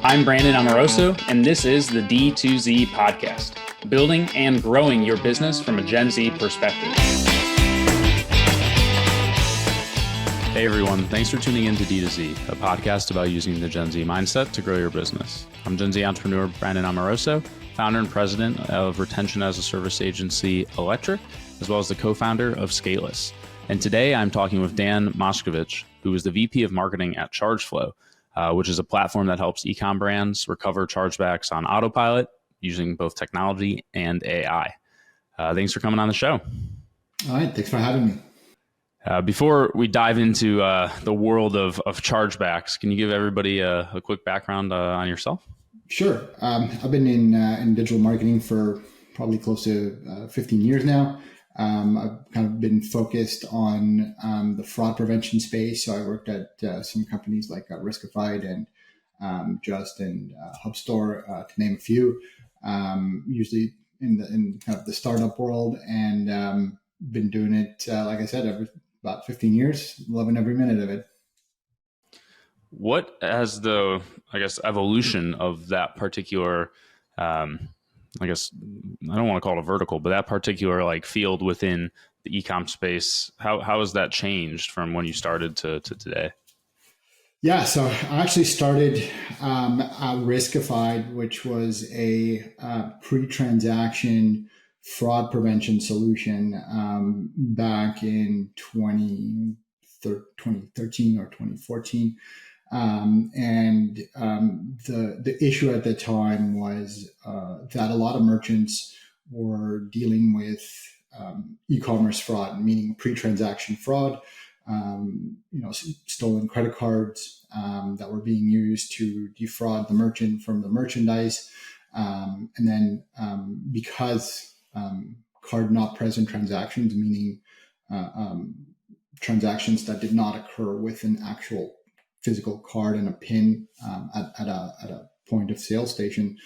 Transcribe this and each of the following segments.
I'm Brandon Amoroso, and this is the D2Z podcast, building and growing your business from a Gen Z perspective. Hey everyone, thanks for tuning in to D2Z, a podcast about using the Gen Z mindset to grow your business. I'm Gen Z entrepreneur Brandon Amoroso, founder and president of retention as a service agency Electric, as well as the co-founder of Scaleless. And today I'm talking with Dan Moshkovich, who is the VP of marketing at Chargeflow, which is a platform that helps e-com brands recover chargebacks on autopilot using both technology and AI. Thanks for coming on the show. All right. Thanks for having me. Before we dive into the world of chargebacks, can you give everybody a quick background on yourself? Sure. I've been in digital marketing for probably close to 15 years now. I've kind of been focused on the fraud prevention space. So I worked at some companies like Riskified and Just and HubStore, to name a few, usually in kind of the startup world, and been doing it, like I said, about 15 years, loving every minute of it. What has the, evolution of that particular, I don't want to call it a vertical, but that particular field within the e-com space, how has that changed from when you started to today? Yeah, so I actually started at Riskified, which was a pre-transaction fraud prevention solution back in 2013 or 2014. The issue at the time was that a lot of merchants were dealing with e-commerce fraud, meaning pre-transaction fraud, stolen credit cards that were being used to defraud the merchant from the merchandise. And then because card not present transactions, meaning transactions that did not occur with an actual physical card and a PIN at a point of sale station,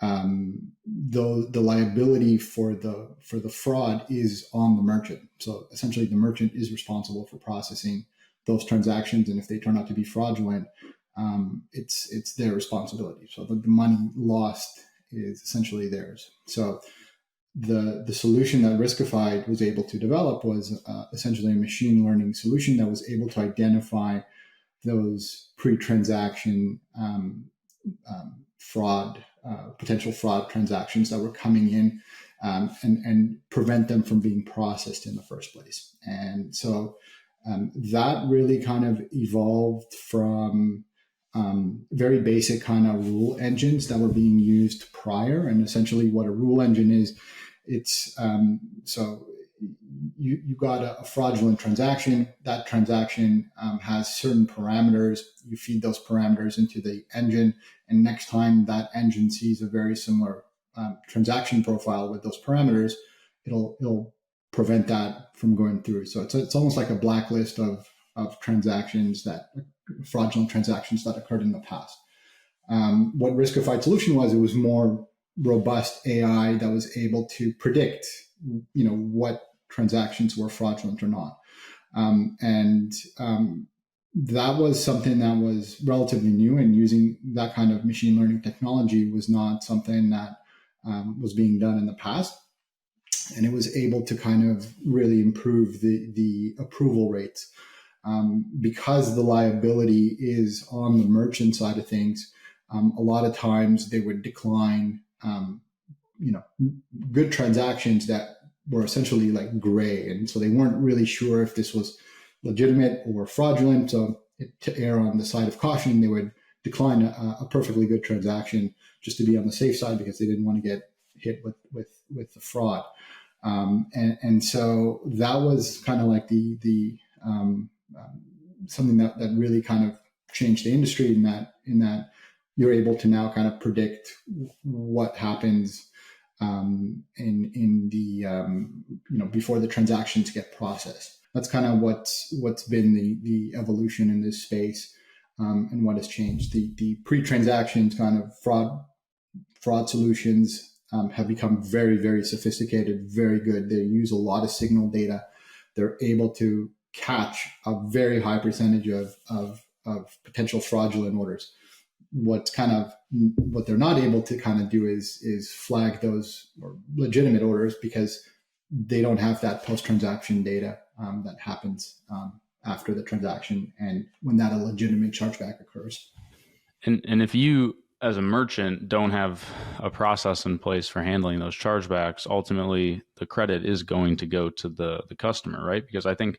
the liability for the fraud is on the merchant. So essentially, the merchant is responsible for processing those transactions, and if they turn out to be fraudulent, it's their responsibility. So the money lost is essentially theirs. So the solution that Riskified was able to develop was essentially a machine learning solution that was able to identify those pre-transaction fraud, potential fraud transactions that were coming in, and prevent them from being processed in the first place. And so that really kind of evolved from very basic kind of rule engines that were being used prior. And essentially what a rule engine is, it's so you got a fraudulent transaction. That transaction has certain parameters. You feed those parameters into the engine, and next time that engine sees a very similar transaction profile with those parameters, it'll prevent that from going through. So it's almost like a blacklist of transactions, fraudulent transactions that occurred in the past. What Riskified solution was, it was more robust AI that was able to predict, what transactions were fraudulent or not. That was something that was relatively new, and using that kind of machine learning technology was not something that was being done in the past. And it was able to kind of really improve the approval rates. Because the liability is on the merchant side of things, a lot of times they would decline good transactions that were essentially like gray. And so they weren't really sure if this was legitimate or fraudulent. So to err on the side of caution, they would decline a perfectly good transaction just to be on the safe side, because they didn't want to get hit with the fraud. And so that was kind of like the something that really kind of changed the industry in that you're able to now kind of predict what happens in the before the transactions get processed. That's kind of what's been the evolution in this space, and what has changed. The pre-transactions kind of fraud solutions have become very, very sophisticated, very good. They use a lot of signal data. They're able to catch a very high percentage of potential fraudulent orders. what they're not able to kind of do is flag those or legitimate orders because they don't have that post-transaction data that happens after the transaction and when that a legitimate chargeback occurs. And if you, as a merchant, don't have a process in place for handling those chargebacks, ultimately the credit is going to go to the customer, right? Because I think,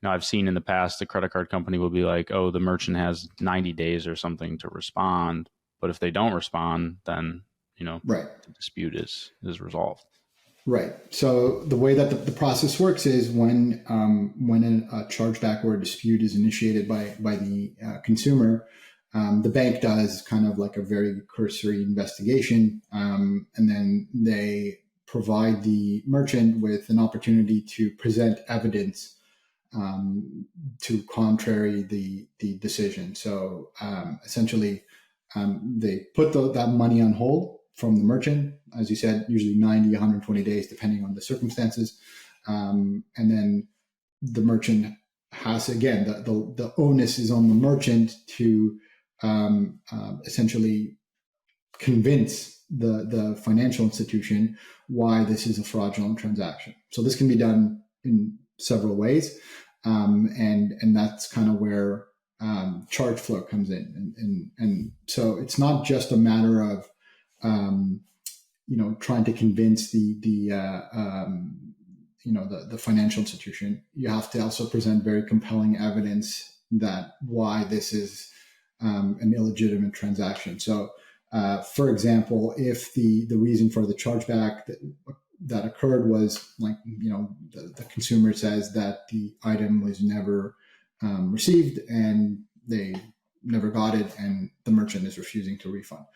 I've seen in the past the credit card company will be like, oh, the merchant has 90 days or something to respond. But if they don't respond, then, right, the dispute is resolved. Right. So the way that the process works is when a chargeback or a dispute is initiated by the consumer, the bank does kind of like a very cursory investigation, and then they provide the merchant with an opportunity to present evidence to contrary the decision. So essentially, they put that money on hold from the merchant, as you said, usually 90, 120 days, depending on the circumstances. And then the merchant has, again, the onus is on the merchant to essentially convince the financial institution why this is a fraudulent transaction. So this can be done in several ways. And that's kind of where Chargeflow comes in. And so it's not just a matter of, trying to convince the financial institution. You have to also present very compelling evidence that why this is an illegitimate transaction. So, for example, if the reason for the chargeback that occurred was the consumer says that the item was never received and they never got it and the merchant is refusing to refund.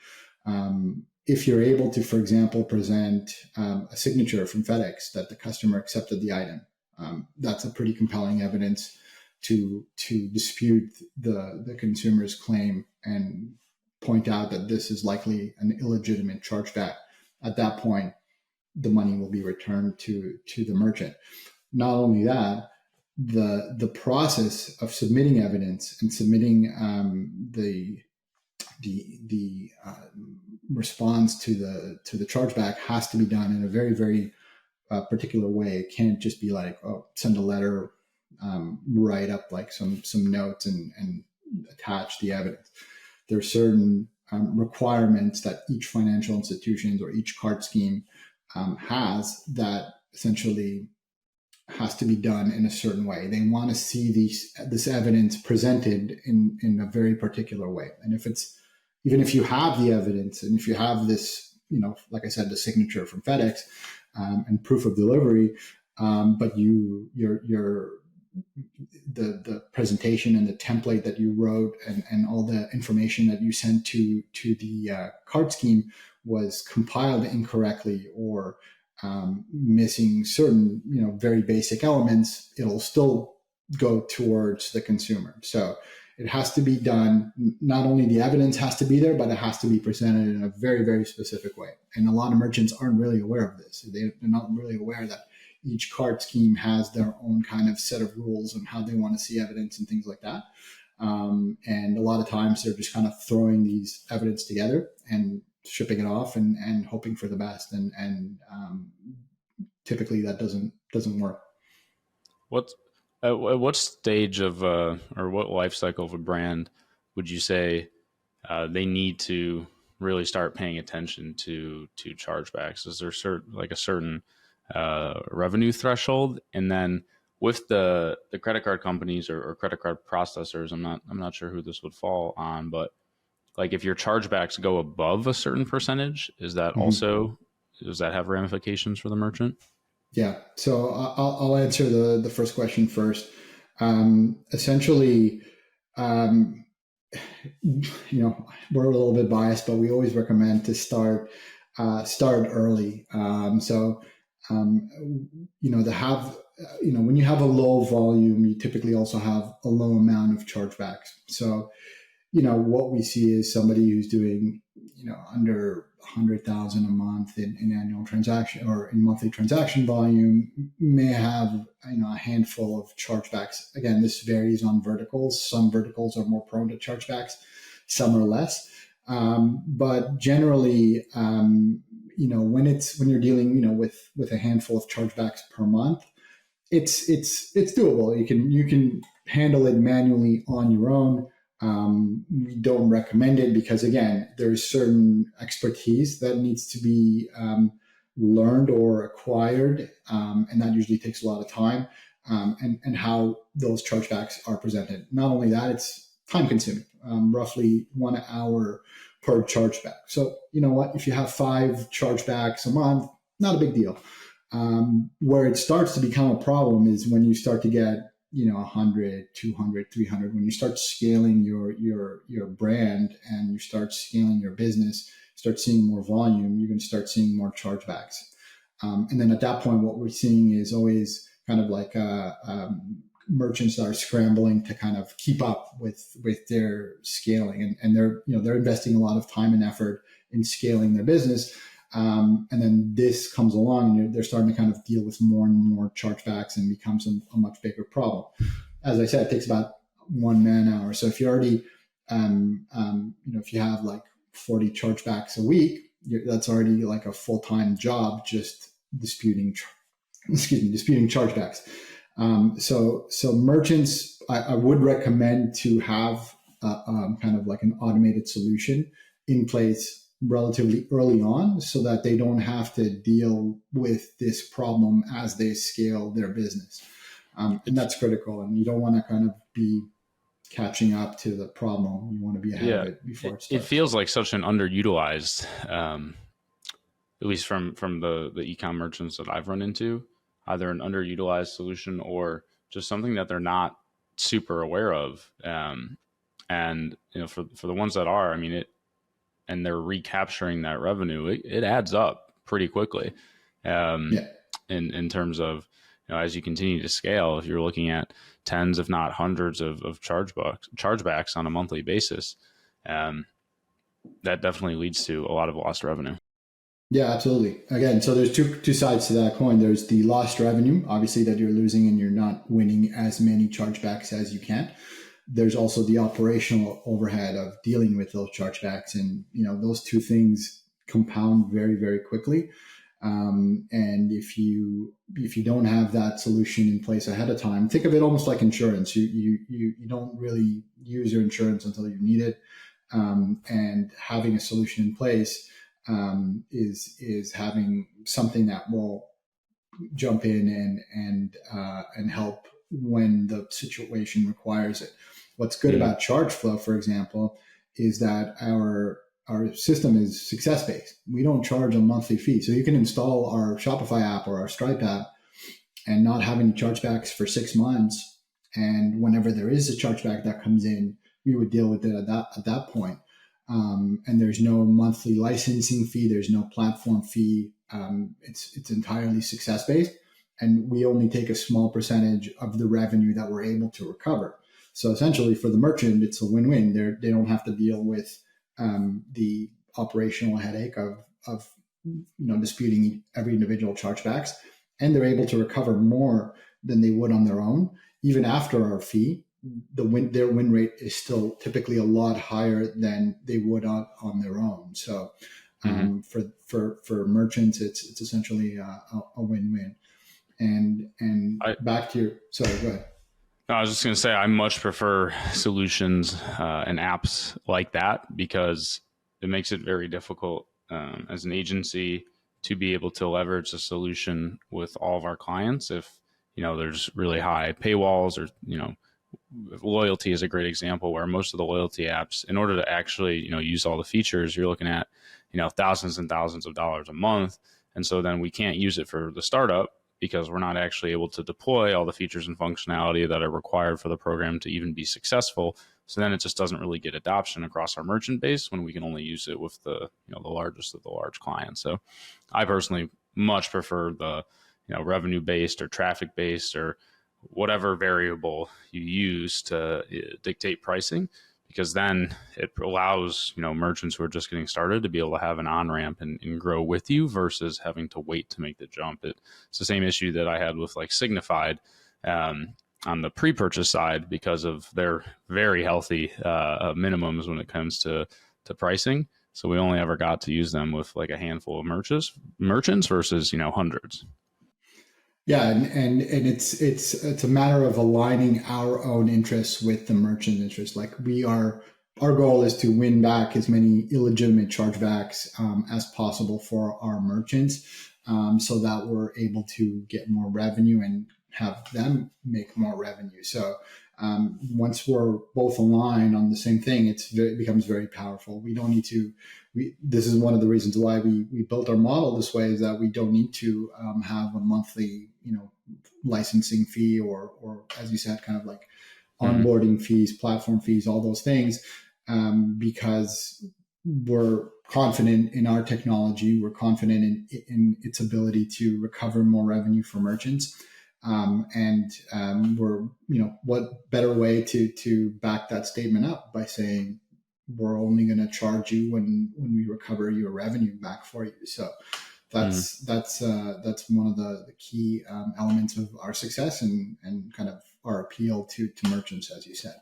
If you're able to, for example, present a signature from FedEx that the customer accepted the item, that's a pretty compelling evidence to dispute the consumer's claim and point out that this is likely an illegitimate chargeback. At that point, the money will be returned to the merchant. Not only that, the process of submitting evidence and submitting the response to the chargeback has to be done in a very, very particular way. It can't just be like, oh, send a letter, write up like some notes and attach the evidence. There are certain requirements that each financial institution or each card scheme has that essentially has to be done in a certain way. They want to see this evidence presented in a very particular way. And even if you have the evidence and if you have this, like I said, the signature from FedEx and proof of delivery, but the presentation and the template that you wrote and all the information that you sent to the card scheme was compiled incorrectly or missing certain, very basic elements, it'll still go towards the consumer. So it has to be done. Not only the evidence has to be there, but it has to be presented in a very, very specific way. And a lot of merchants aren't really aware of this. They're not really aware that each card scheme has their own kind of set of rules on how they want to see evidence and things like that. And a lot of times they're just kind of throwing these evidence together and shipping it off and hoping for the best. And typically that doesn't work. What stage of or what life cycle of a brand would you say they need to really start paying attention to chargebacks? Is there a certain revenue threshold? And then with the credit card companies or credit card processors, I'm not sure who this would fall on, but like if your chargebacks go above a certain percentage, is that does that have ramifications for the merchant? Yeah. So I'll answer the first question first. Essentially, we're a little bit biased, but we always recommend to start early. When you have a low volume, you typically also have a low amount of chargebacks. So, what we see is somebody who's doing, under 100,000 a month in annual transaction or in monthly transaction volume may have, a handful of chargebacks. Again, this varies on verticals. Some verticals are more prone to chargebacks, some are less. But generally, when you're dealing, with a handful of chargebacks per month, it's doable. You can handle it manually on your own. We don't recommend it because, again, there's certain expertise that needs to be learned or acquired, and that usually takes a lot of time. And how those chargebacks are presented. Not only that, it's time consuming, roughly 1 hour per chargeback. So you know what? If you have 5 chargebacks a month, not a big deal. Where it starts to become a problem is when you start to get 100, 200, 300. When you start scaling your brand and you start scaling your business, start seeing more volume, you're going to start seeing more chargebacks. And then at that point, what we're seeing is always kind of like merchants that are scrambling to kind of keep up with their scaling, and they're investing a lot of time and effort in scaling their business. And then this comes along, and they're starting to kind of deal with more and more chargebacks, and becomes a much bigger problem. As I said, it takes about 1 man hour. So if you already, if you have like 40 chargebacks a week, that's already like a full-time job just disputing chargebacks. So merchants, I would recommend to have kind of like an automated solution in place relatively early on, so that they don't have to deal with this problem as they scale their business. And that's critical. And you don't want to kind of be catching up to the problem. You want to be ahead of it before it starts. It feels like such an underutilized, at least from the e-com merchants that I've run into, either an underutilized solution or just something that they're not super aware of. And for the ones that are, and they're recapturing that revenue, it adds up pretty quickly. In terms of, as you continue to scale, if you're looking at tens, if not hundreds of chargebacks on a monthly basis, that definitely leads to a lot of lost revenue. Yeah, absolutely. Again, so there's two sides to that coin. There's the lost revenue, obviously, that you're losing and you're not winning as many chargebacks as you can. There's also the operational overhead of dealing with those chargebacks, and those two things compound very, very quickly. And if you don't have that solution in place ahead of time, think of it almost like insurance. You don't really use your insurance until you need it, and having a solution in place is having something that will jump in and help when the situation requires it. What's good about Chargeflow, for example, is that our system is success-based. We don't charge a monthly fee. So you can install our Shopify app or our Stripe app and not have any chargebacks for 6 months. And whenever there is a chargeback that comes in, we would deal with it at that point. And there's no monthly licensing fee. There's no platform fee. It's entirely success-based. And we only take a small percentage of the revenue that we're able to recover. So essentially for the merchant, it's a win-win. They don't have to deal with the operational headache of disputing every individual chargebacks, and they're able to recover more than they would on their own. Even after our fee, their win rate is still typically a lot higher than they would on their own. So for merchants, it's essentially a win-win. And back to your, sorry, go ahead. No, I was just going to say, I much prefer solutions and apps like that, because it makes it very difficult as an agency to be able to leverage the solution with all of our clients if, there's really high paywalls, or, loyalty is a great example, where most of the loyalty apps, in order to actually, use all the features, you're looking at, thousands and thousands of dollars a month. And so then we can't use it for the startup, because we're not actually able to deploy all the features and functionality that are required for the program to even be successful. So then it just doesn't really get adoption across our merchant base, when we can only use it with the, the largest of the large clients. So I personally much prefer the, revenue-based or traffic-based or whatever variable you use to dictate pricing, because then it allows, merchants who are just getting started to be able to have an on-ramp and grow with you, versus having to wait to make the jump. It's the same issue that I had with like Signified on the pre-purchase side, because of their very healthy minimums when it comes to to pricing. So we only ever got to use them with like a handful of merchants versus, hundreds. Yeah, and it's a matter of aligning our own interests with the merchant interests. Like our goal is to win back as many illegitimate chargebacks as possible for our merchants, so that we're able to get more revenue and have them make more revenue. So once we're both aligned on the same thing, it becomes very powerful. We don't need to. This is one of the reasons why we built our model this way, is that we don't need to have a monthly, licensing fee or as you said, kind of like onboarding fees, platform fees, all those things, because we're confident in our technology. We're confident in its ability to recover more revenue for merchants. We're, what better way to back that statement up by saying we're only going to charge you when we recover your revenue back for you. So that's one of the key elements of our success and kind of our appeal to merchants, as you said.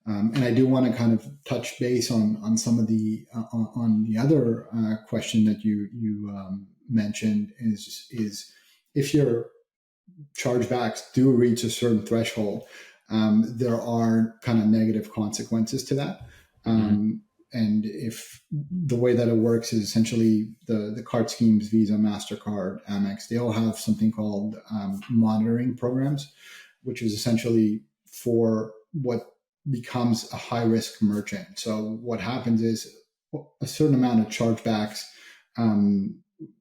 And I do want to kind of touch base on some of the on the other question that you mentioned is if your chargebacks do reach a certain threshold, there are kind of negative consequences to that. And if the way that it works is essentially the card schemes, Visa, MasterCard, Amex, they all have something called monitoring programs, which is essentially for what becomes a high risk merchant. So what happens is a certain amount of chargebacks,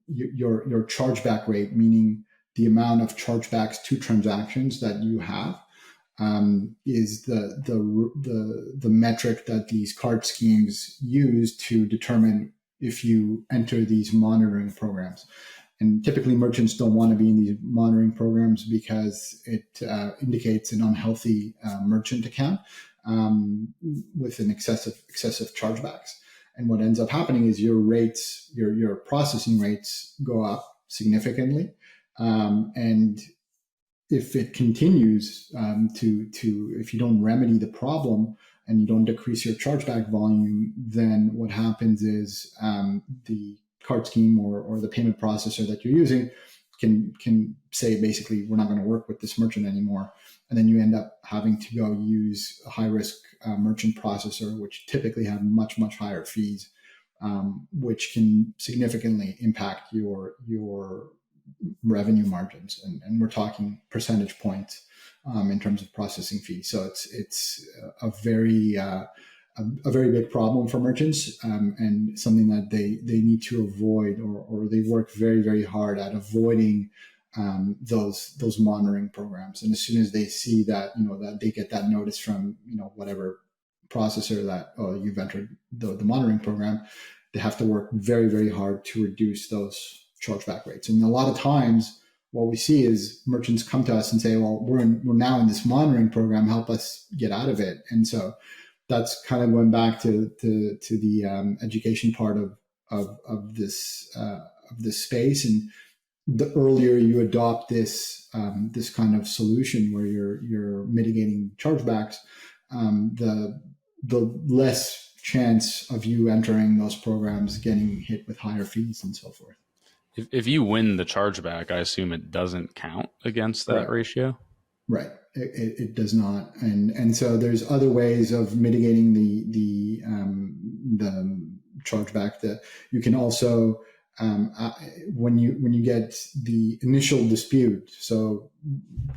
your chargeback rate, meaning the amount of chargebacks to transactions that you have, is the metric that these card schemes use to determine if you enter these monitoring programs. And typically merchants don't want to be in these monitoring programs because it indicates an unhealthy merchant account with an excessive chargebacks. And what ends up happening is your rates, your processing rates go up significantly. And if it continues if you don't remedy the problem and you don't decrease your chargeback volume, then what happens is the card scheme or the payment processor that you're using can say, basically, we're not going to work with this merchant anymore. And then you end up having to go use a high risk merchant processor, which typically have much higher fees, which can significantly impact your revenue margins, and we're talking percentage points in terms of processing fees. So it's a very big problem for merchants, and something that they need to avoid, or they work very hard at avoiding those monitoring programs. And as soon as they see that, that they get that notice from whatever processor that you've entered the monitoring program, they have to work very hard to reduce those chargeback rates. And a lot of times what we see is merchants come to us and say, well, we're now in this monitoring program, help us get out of it. And so that's kind of going back to the education part of this space. And the earlier you adopt this kind of solution where you're mitigating chargebacks, the less chance of you entering those programs getting hit with higher fees and so forth. If you win the chargeback, I assume it doesn't count against that ratio? Right. It does not. And so there's other ways of mitigating the chargeback. That you can also, when you get the initial dispute. So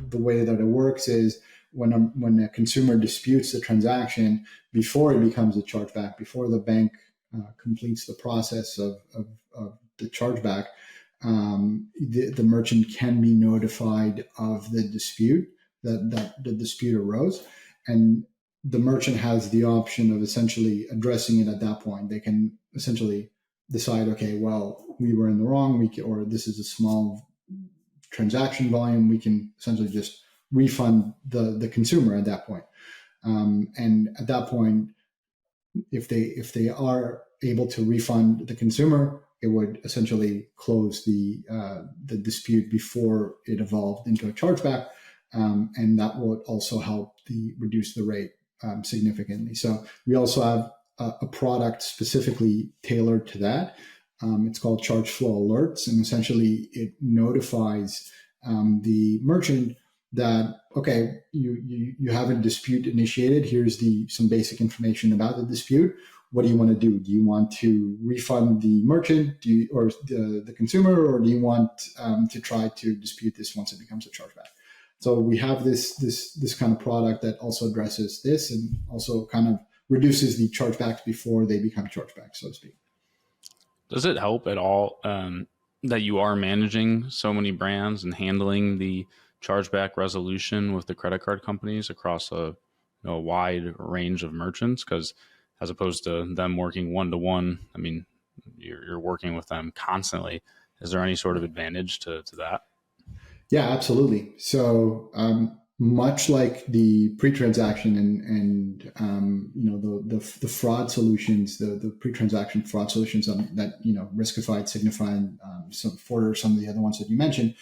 the way that it works is when a consumer disputes the transaction before it becomes a chargeback, before the bank completes the process of the chargeback, the merchant can be notified of the dispute, that the dispute arose, and the merchant has the option of essentially addressing it at that point. They can essentially decide, okay, well, we were in the wrong, or this is a small transaction volume, we can essentially just refund the consumer at that point. And at that point, if they are able to refund the consumer, it would essentially close the dispute before it evolved into a chargeback, and that would also help reduce the rate significantly. So we also have a product specifically tailored to that. It's called Chargeflow Alerts, and essentially it notifies the merchant that, okay, you have a dispute initiated. Here's some basic information about the dispute. What do you want to do? Do you want to refund the merchant or the consumer, or do you want to try to dispute this once it becomes a chargeback? So we have this kind of product that also addresses this and also kind of reduces the chargebacks before they become chargebacks, so to speak. Does it help at all that you are managing so many brands and handling the chargeback resolution with the credit card companies across a wide range of merchants? Because as opposed to them working one-to-one, I mean, you're working with them constantly. Is there any sort of advantage to that? Yeah, absolutely. So much like the pre-transaction and the fraud solutions, the pre-transaction fraud solutions that Riskified, Signify, some Forder, some of the other ones that you mentioned,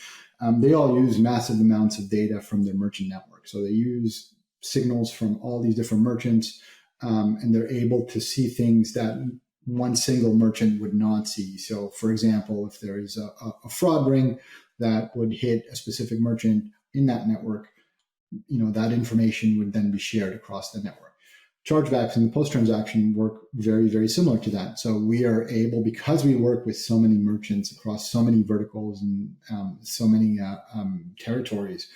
they all use massive amounts of data from their merchant network. So they use signals from all these different merchants, and they're able to see things that one single merchant would not see. So, for example, if there is a fraud ring that would hit a specific merchant in that network, that information would then be shared across the network. Chargebacks in the post-transaction work very, very similar to that. So we are able, because we work with so many merchants across so many verticals and so many territories,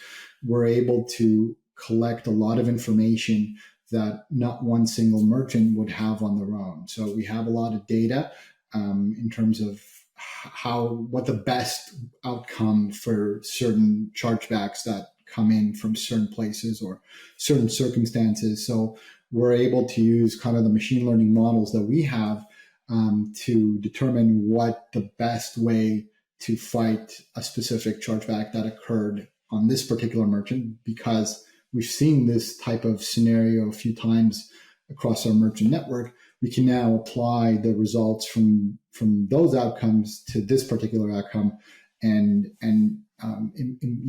we're able to collect a lot of information that not one single merchant would have on their own. So we have a lot of data in terms of what the best outcome for certain chargebacks that come in from certain places or certain circumstances. So we're able to use kind of the machine learning models that we have to determine what the best way to fight a specific chargeback that occurred on this particular merchant, because we've seen this type of scenario a few times across our merchant network. We can now apply the results from those outcomes to this particular outcome and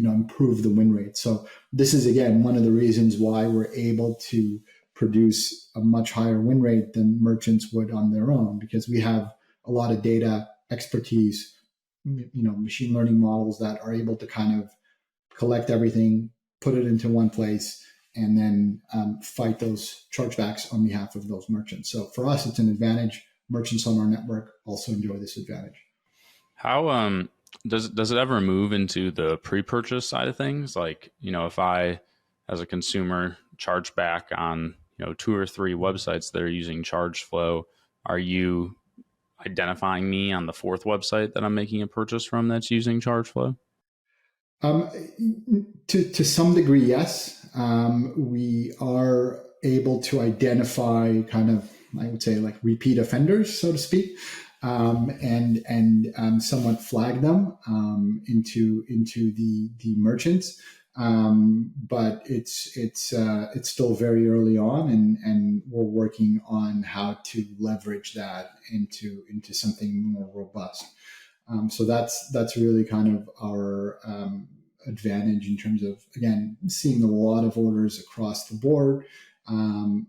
improve the win rate. So this is, again, one of the reasons why we're able to produce a much higher win rate than merchants would on their own, because we have a lot of data expertise, machine learning models that are able to kind of collect everything, put it into one place, and then fight those chargebacks on behalf of those merchants. So for us, it's an advantage. Merchants on our network also enjoy this advantage. How does it ever move into the pre-purchase side of things? Like, if I, as a consumer, charge back on 2 or 3 websites that are using Chargeflow, are you identifying me on the 4th website that I'm making a purchase from that's using Chargeflow? To some degree, yes. We are able to identify kind of, I would say, like repeat offenders, so to speak, and somewhat flag them into the merchants. But it's still very early on, and we're working on how to leverage that into something more robust. So that's really kind of our advantage in terms of, again, seeing a lot of orders across the board.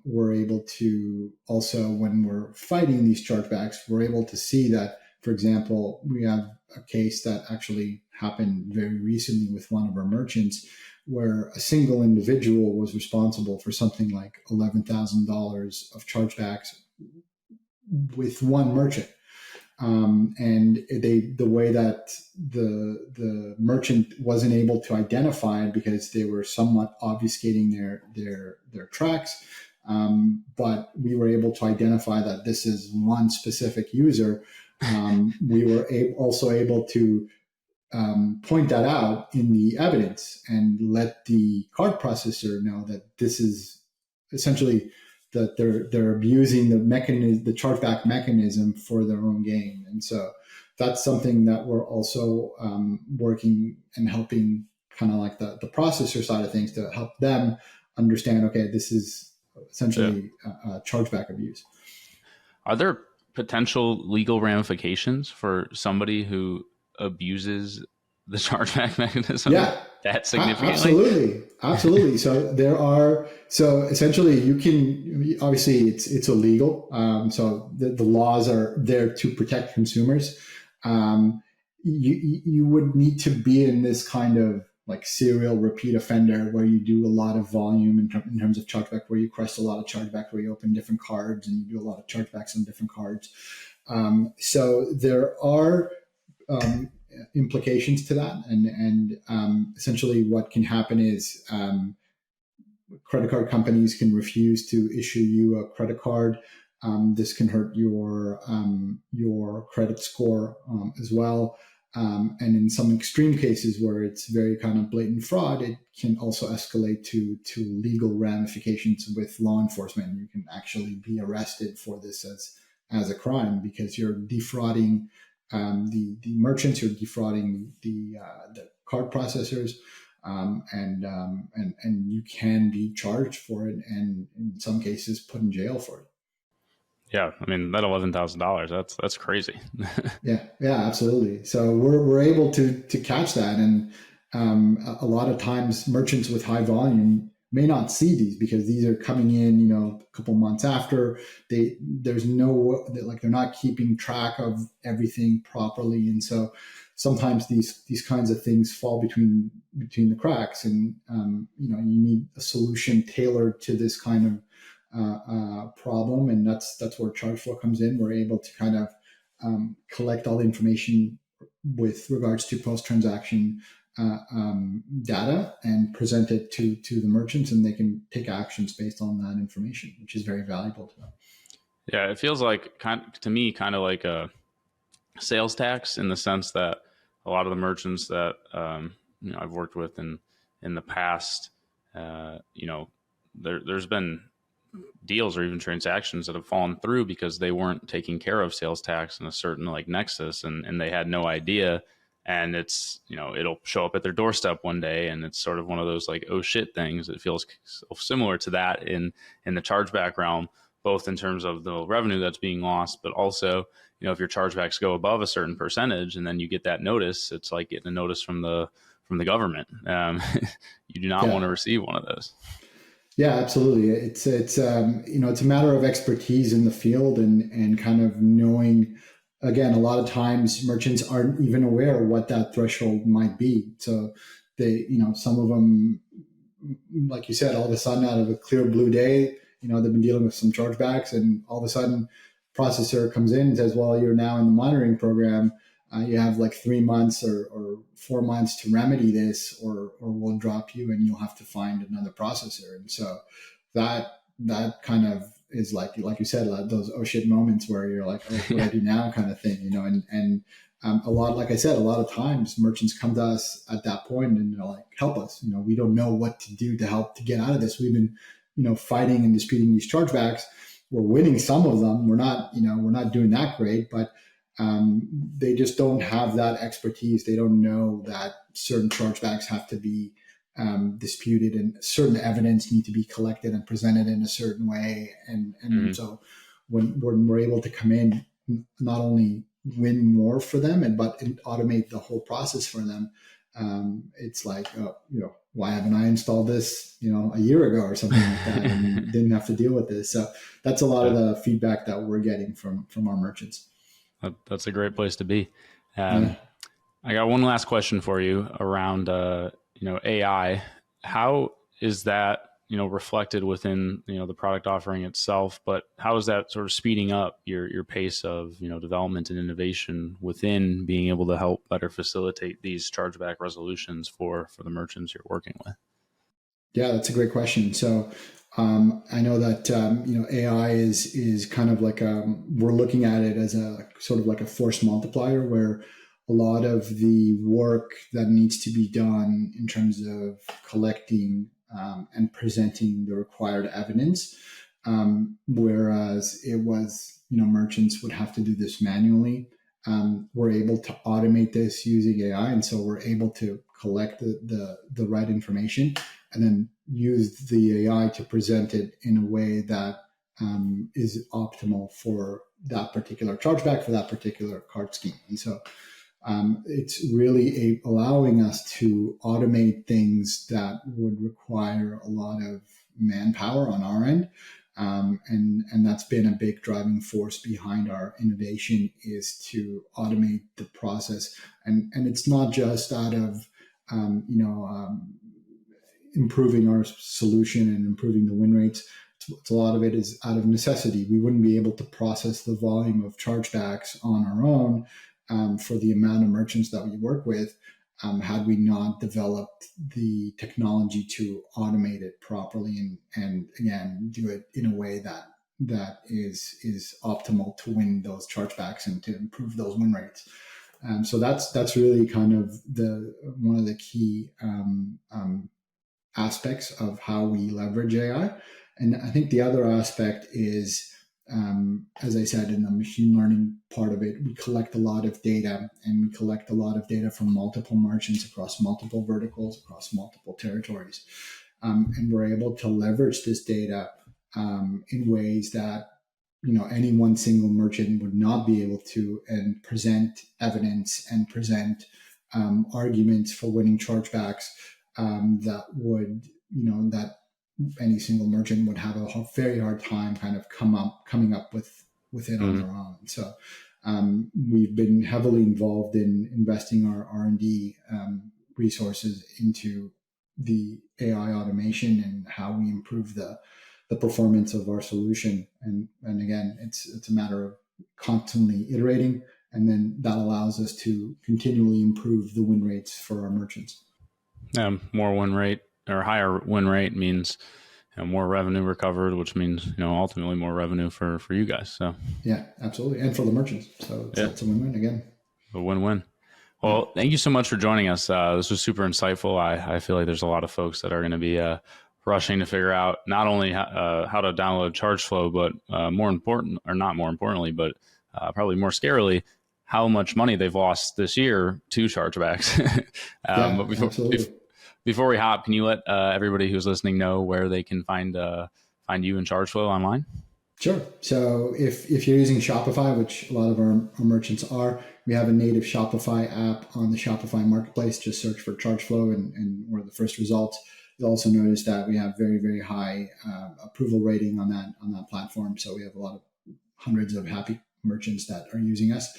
We're able to also, when we're fighting these chargebacks, we're able to see that, for example, we have a case that actually happened very recently with one of our merchants where a single individual was responsible for something like $11,000 of chargebacks with one merchant. And the way that the merchant wasn't able to identify it because they were somewhat obfuscating their tracks. But we were able to identify that this is one specific user. We were also able to point that out in the evidence and let the card processor know that this is essentially that they're abusing the chargeback mechanism for their own gain. And so that's something that we're also working and helping kind of like the processor side of things to help them understand, okay, this is essentially chargeback abuse. Are there potential legal ramifications for somebody who abuses the chargeback mechanism? Yeah, that significantly? Absolutely. So essentially obviously it's illegal. So the laws are there to protect consumers. You would need to be in this kind of like serial repeat offender where you do a lot of volume in terms of chargeback, where you request a lot of chargeback, where you open different cards and you do a lot of chargebacks on different cards. So there are implications to that, and essentially what can happen is credit card companies can refuse to issue you a credit card. This can hurt your credit score as well. And in some extreme cases where it's very kind of blatant fraud, it can also escalate to legal ramifications with law enforcement. You can actually be arrested for this as a crime, because you're defrauding the merchants, you're defrauding the card processors, and you can be charged for it, and in some cases put in jail for it. Yeah, I mean that $11,000. That's crazy. Yeah, absolutely. So we're able to catch that, and a lot of times merchants with high volume may not see these because these are coming in, a couple months after. They're not keeping track of everything properly, and so sometimes these kinds of things fall between the cracks, and you need a solution tailored to this kind of problem, and that's where Chargeflow comes in. We're able to kind of collect all the information with regards to post-transaction data and present it to the merchants, and they can take actions based on that information, which is very valuable to them. Yeah, it feels like to me kind of like a sales tax, in the sense that a lot of the merchants that I've worked with in the past, there's been deals or even transactions that have fallen through because they weren't taking care of sales tax in a certain like nexus, and they had no idea. And it's, it'll show up at their doorstep one day, and it's sort of one of those like, oh shit things. It feels similar to that in the chargeback realm, both in terms of the revenue that's being lost, but also, if your chargebacks go above a certain percentage and then you get that notice, it's like getting a notice from the government. You do not want to receive one of those. Yeah, absolutely. It's a matter of expertise in the field, and kind of knowing. Again, a lot of times merchants aren't even aware what that threshold might be. So they, some of them, like you said, all of a sudden out of a clear blue day, they've been dealing with some chargebacks, and all of a sudden processor comes in and says, well, you're now in the monitoring program. You have like 3 months or 4 months to remedy this, or we'll drop you and you'll have to find another processor. And so that kind of is like you said, those oh shit moments where you're like, oh, what do I do now kind of thing, and a lot, like I said, a lot of times merchants come to us at that point and they're like, help us, we don't know what to do to help to get out of this. We've been, fighting and disputing these chargebacks. We're winning some of them. We're not doing that great, but they just don't have that expertise. They don't know that certain chargebacks have to be disputed, and certain evidence need to be collected and presented in a certain way. And so when we're able to come in, not only win more for them, but automate the whole process for them, it's like, why haven't I installed this, a year ago or something like that, and didn't have to deal with this. So that's a lot of the feedback that we're getting from our merchants. That's a great place to be. I got one last question for you around, AI. How is that, reflected within, the product offering itself, but how is that sort of speeding up your pace of, development and innovation within being able to help better facilitate these chargeback resolutions for the merchants you're working with? Yeah, that's a great question. So I know that AI is kind of like we're looking at it as a sort of like a force multiplier, where a lot of the work that needs to be done in terms of collecting and presenting the required evidence, whereas it was, merchants would have to do this manually. We're able to automate this using AI, and so we're able to collect the right information and then use the AI to present it in a way that is optimal for that particular chargeback, for that particular card scheme. And so it's really allowing us to automate things that would require a lot of manpower on our end. And that's been a big driving force behind our innovation, is to automate the process. And it's not just out of, improving our solution and improving the win rates. It's a lot of it is out of necessity. We wouldn't be able to process the volume of chargebacks on our own for the amount of merchants that we work with, had we not developed the technology to automate it properly and again do it in a way that is optimal to win those chargebacks and to improve those win rates. So that's really kind of one of the key aspects of how we leverage AI. And I think the other aspect is, as I said, in the machine learning part of it, we collect a lot of data, and we collect a lot of data from multiple merchants across multiple verticals, across multiple territories. And we're able to leverage this data in ways that, any one single merchant would not be able to, and present evidence and present arguments for winning chargebacks that would, that any single merchant would have a very hard time kind of coming up with it on their own. So we've been heavily involved in investing our R&D resources into the AI automation and how we improve the performance of our solution. And again, it's a matter of constantly iterating, and then that allows us to continually improve the win rates for our merchants. More win rate or higher win rate means more revenue recovered, which means ultimately more revenue for you guys. So yeah, absolutely, and for the merchants. So it's a win-win again. A win-win. Well, thank you so much for joining us. This was super insightful. I feel like there's a lot of folks that are going to be rushing to figure out not only how to download Chargeflow, but more importantly, but probably more scarily, how much money they've lost this year to chargebacks. But before we hop, can you let everybody who's listening know where they can find you and Chargeflow online? Sure. So if you're using Shopify, which a lot of our merchants are, we have a native Shopify app on the Shopify marketplace. Just search for Chargeflow and we're the first results. You'll also notice that we have very, very high approval rating on that platform. So we have a lot of hundreds of happy merchants that are using us.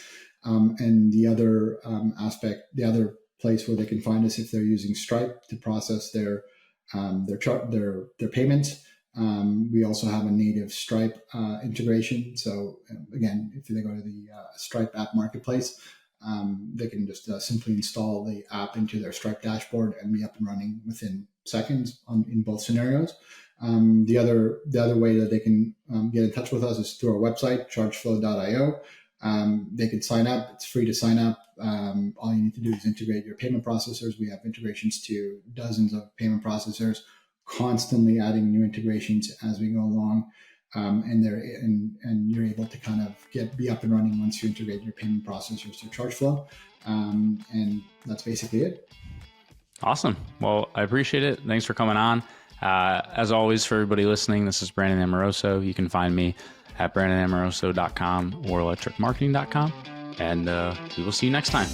And the other the other place where they can find us, if they're using Stripe to process their payments. We also have a native Stripe integration. So again, if they go to the Stripe app marketplace, they can just simply install the app into their Stripe dashboard and be up and running within seconds in both scenarios. The other way that they can get in touch with us is through our website, chargeflow.io. They can sign up. It's free to sign up. All you need to do is integrate your payment processors. We have integrations to dozens of payment processors, constantly adding new integrations as we go along. And you're able to kind of be up and running once you integrate your payment processors to Chargeflow. And that's basically it. Awesome. Well, I appreciate it. Thanks for coming on. As always, for everybody listening, this is Brandon Amoroso. You can find me at brandonamoroso.com or electricmarketing.com. And we will see you next time.